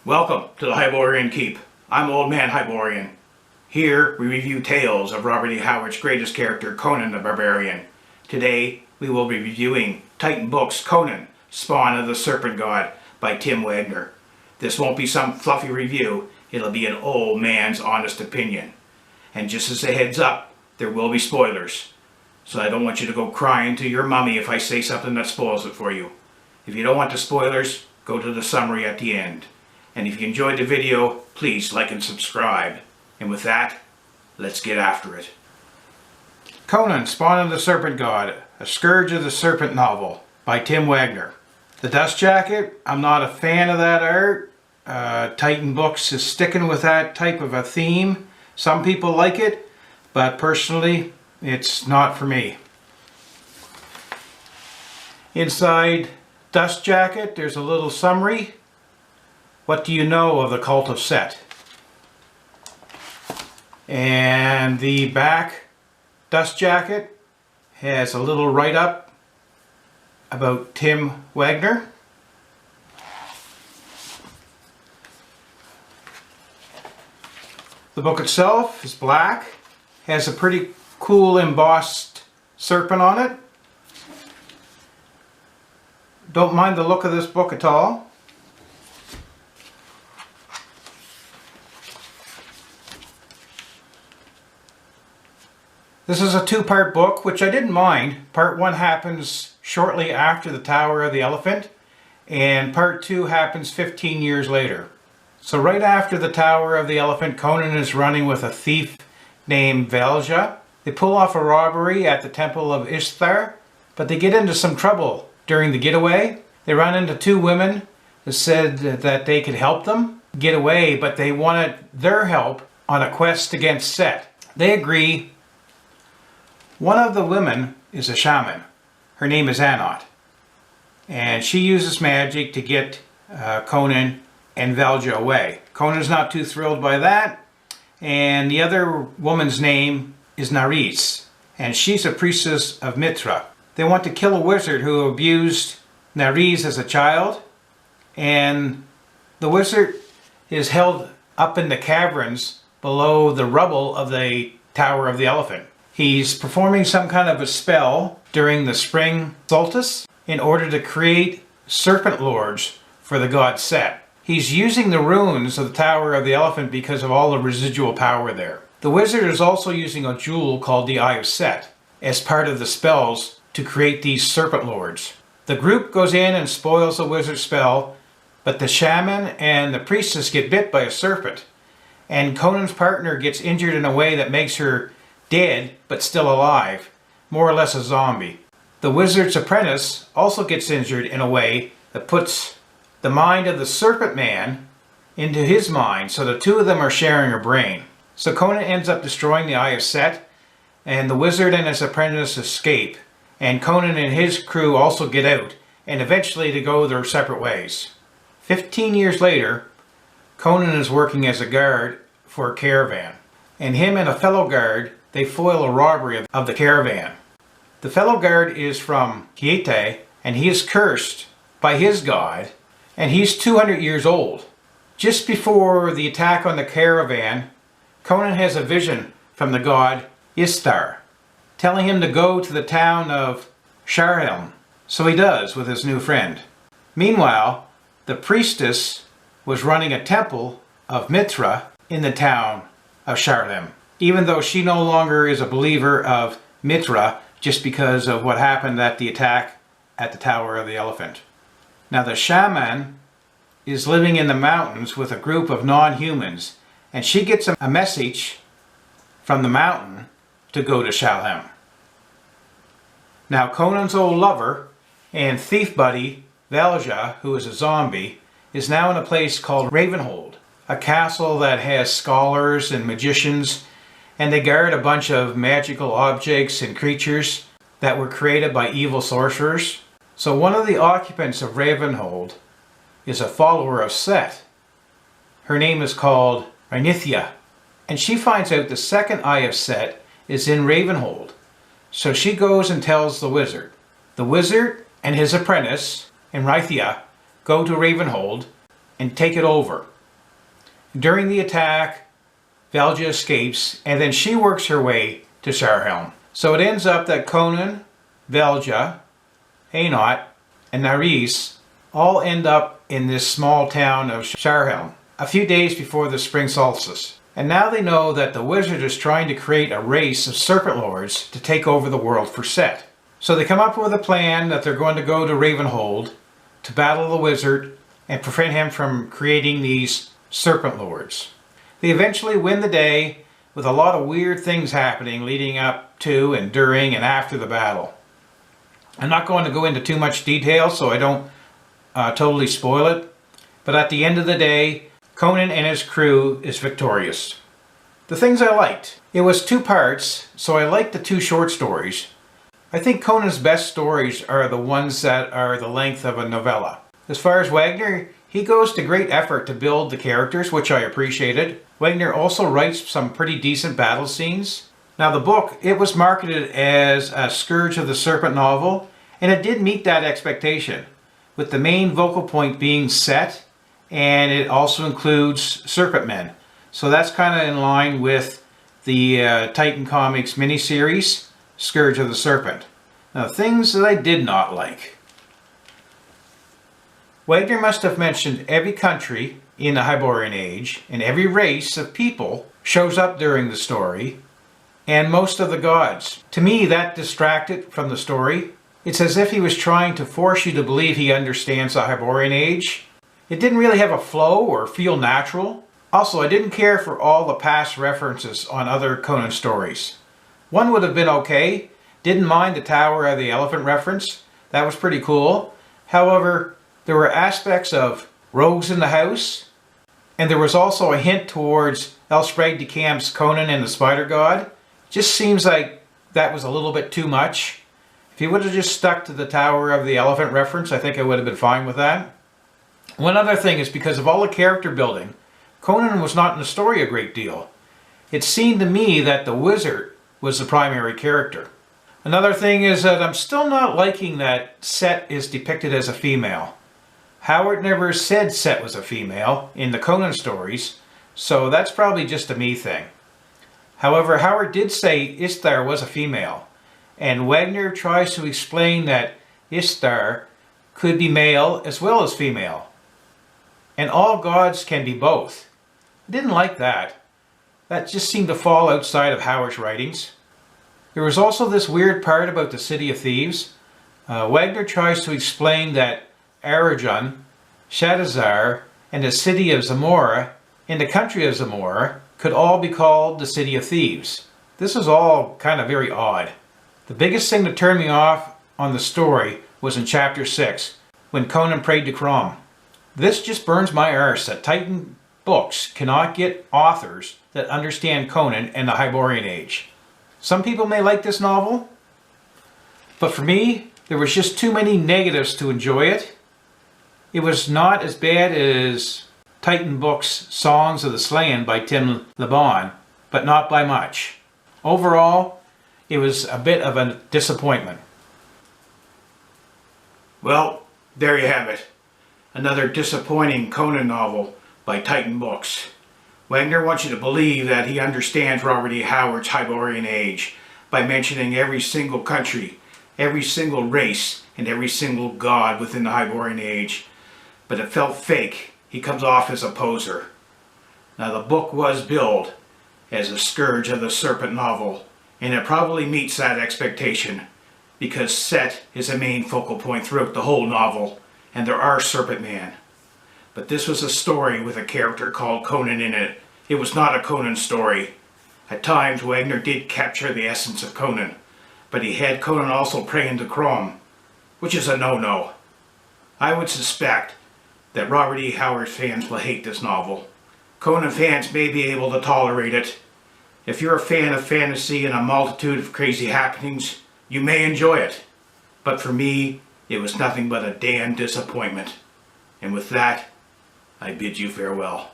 Welcome to the Hyborian Keep. I'm Old Man Hyborian. Here we review tales of Robert E. Howard's greatest character, Conan the Barbarian. Today we will be reviewing Titan Books' Conan, Spawn of the Serpent God by Tim Waggoner. This won't be some fluffy review, it'll be an old man's honest opinion. And just as a heads up, there will be spoilers. So I don't want you to go crying to your mommy if I say something that spoils it for you. If you don't want the spoilers, go to the summary at the end. And if you enjoyed the video, please like and subscribe. And with that, let's get after it. Conan, Spawn of the Serpent God, a Scourge of the Serpent novel by Tim Waggoner. The dust jacket, I'm not a fan of that art. Titan Books is sticking with that type of a theme. Some people like it, but personally, it's not for me. Inside dust jacket, there's a little summary. What do you know of the cult of Set? And the back dust jacket has a little write-up about Tim Waggoner. The book itself is black, has a pretty cool embossed serpent on it. Don't mind the look of this book at all. This is a two-part book, which I didn't mind. Part 1 happens shortly after the Tower of the Elephant, and Part 2 happens 15 years later. So right after the Tower of the Elephant, Conan is running with a thief named Velja. They pull off a robbery at the Temple of Ishtar, but they get into some trouble during the getaway. They run into two women who said that they could help them get away, but they wanted their help on a quest against Set. They agree. One of the women is a shaman. Her name is Anot. And she uses magic to get Conan and Velja away. Conan's not too thrilled by that. And the other woman's name is Naris. And she's a priestess of Mitra. They want to kill a wizard who abused Naris as a child. And the wizard is held up in the caverns below the rubble of the Tower of the Elephant. He's performing some kind of a spell during the spring solstice in order to create Serpent Lords for the god Set. He's using the runes of the Tower of the Elephant because of all the residual power there. The wizard is also using a jewel called the Eye of Set as part of the spells to create these Serpent Lords. The group goes in and spoils the wizard's spell, but the shaman and the priestess get bit by a serpent, and Conan's partner gets injured in a way that makes her dead, but still alive, more or less a zombie. The wizard's apprentice also gets injured in a way that puts the mind of the serpent man into his mind, so the two of them are sharing a brain. So Conan ends up destroying the Eye of Set, and the wizard and his apprentice escape, and Conan and his crew also get out, and eventually to go their separate ways. 15 years later, Conan is working as a guard for a caravan, and him and a fellow guard, they foil a robbery of the caravan. The fellow guard is from Kiete, and he is cursed by his god, and he's 200 years old. Just before the attack on the caravan, Conan has a vision from the god Ishtar, telling him to go to the town of Sharhelm. So he does with his new friend. Meanwhile, the priestess was running a temple of Mitra in the town of Sharhelm, even though she no longer is a believer of Mitra just because of what happened at the attack at the Tower of the Elephant. Now the shaman is living in the mountains with a group of non-humans, and she gets a message from the mountain to go to Shalhem. Now Conan's old lover and thief buddy Velja, who is a zombie, is now in a place called Ravenhold, a castle that has scholars and magicians, and they guard a bunch of magical objects and creatures that were created by evil sorcerers. So one of the occupants of Ravenhold is a follower of Set. Her name is called Rhaenithia, and she finds out the second Eye of Set is in Ravenhold. So she goes and tells the wizard. The wizard and his apprentice, Rhaenithia, go to Ravenhold and take it over. During the attack, Velja escapes, and then she works her way to Sharhelm. So it ends up that Conan, Velja, Hainaut, and Nerys all end up in this small town of Sharhelm a few days before the spring solstice. And now they know that the wizard is trying to create a race of Serpent Lords to take over the world for Set. So they come up with a plan that they're going to go to Ravenhold to battle the wizard and prevent him from creating these Serpent Lords. They eventually win the day with a lot of weird things happening leading up to and during and after the battle. I'm not going to go into too much detail so I don't totally spoil it, but at the end of the day, Conan and his crew is victorious. The things I liked. It was 2 parts, so I liked the 2 short stories. I think Conan's best stories are the ones that are the length of a novella. As far as Waggoner, he goes to great effort to build the characters, which I appreciated. Waggoner also writes some pretty decent battle scenes. Now the book, it was marketed as a Scourge of the Serpent novel, and it did meet that expectation, with the main vocal point being Set, and it also includes Serpent Men. So that's kind of in line with the Titan Comics miniseries, Scourge of the Serpent. Now things that I did not like. Waggoner must have mentioned every country in the Hyborian Age, and every race of people shows up during the story, and most of the gods. To me, that distracted from the story. It's as if he was trying to force you to believe he understands the Hyborian Age. It didn't really have a flow or feel natural. Also, I didn't care for all the past references on other Conan stories. One would have been okay. Didn't mind the Tower of the Elephant reference. That was pretty cool. However, there were aspects of rogues in the house, and there was also a hint towards Elsprague de Camp's Conan and the Spider God. Just seems like that was a little bit too much. If he would have just stuck to the Tower of the Elephant reference, I think I would have been fine with that. One other thing is because of all the character building, Conan was not in the story a great deal. It seemed to me that the wizard was the primary character. Another thing is that I'm still not liking that Set is depicted as a female. Howard never said Set was a female in the Conan stories, so that's probably just a me thing. However, Howard did say Istar was a female, and Waggoner tries to explain that Istar could be male as well as female. And all gods can be both. I didn't like that. That just seemed to fall outside of Howard's writings. There was also this weird part about the City of Thieves. Waggoner tries to explain that Aragon, Shadazar, and the city of Zamora, and the country of Zamora, could all be called the City of Thieves. This is all kind of very odd. The biggest thing that turned me off on the story was in chapter 6, when Conan prayed to Crom. This just burns my arse that Titan books cannot get authors that understand Conan and the Hyborian Age. Some people may like this novel, but for me, there was just too many negatives to enjoy it. It was not as bad as Titan books' Songs of the Slain by Tim Waggoner, but not by much. Overall, it was a bit of a disappointment. Well, there you have it. Another disappointing Conan novel by Titan Books. Waggoner wants you to believe that he understands Robert E. Howard's Hyborian Age by mentioning every single country, every single race, and every single god within the Hyborian Age. But it felt fake. He comes off as a poser. Now the book was billed as a Scourge of the Serpent novel, and it probably meets that expectation because Set is a main focal point throughout the whole novel, and there are Serpent Men. But this was a story with a character called Conan in it. It was not a Conan story. At times, Waggoner did capture the essence of Conan, but he had Conan also praying to Crom, which is a no-no. I would suspect that Robert E. Howard fans will hate this novel. Conan fans may be able to tolerate it. If you're a fan of fantasy and a multitude of crazy happenings, you may enjoy it. But for me, it was nothing but a damn disappointment. And with that, I bid you farewell.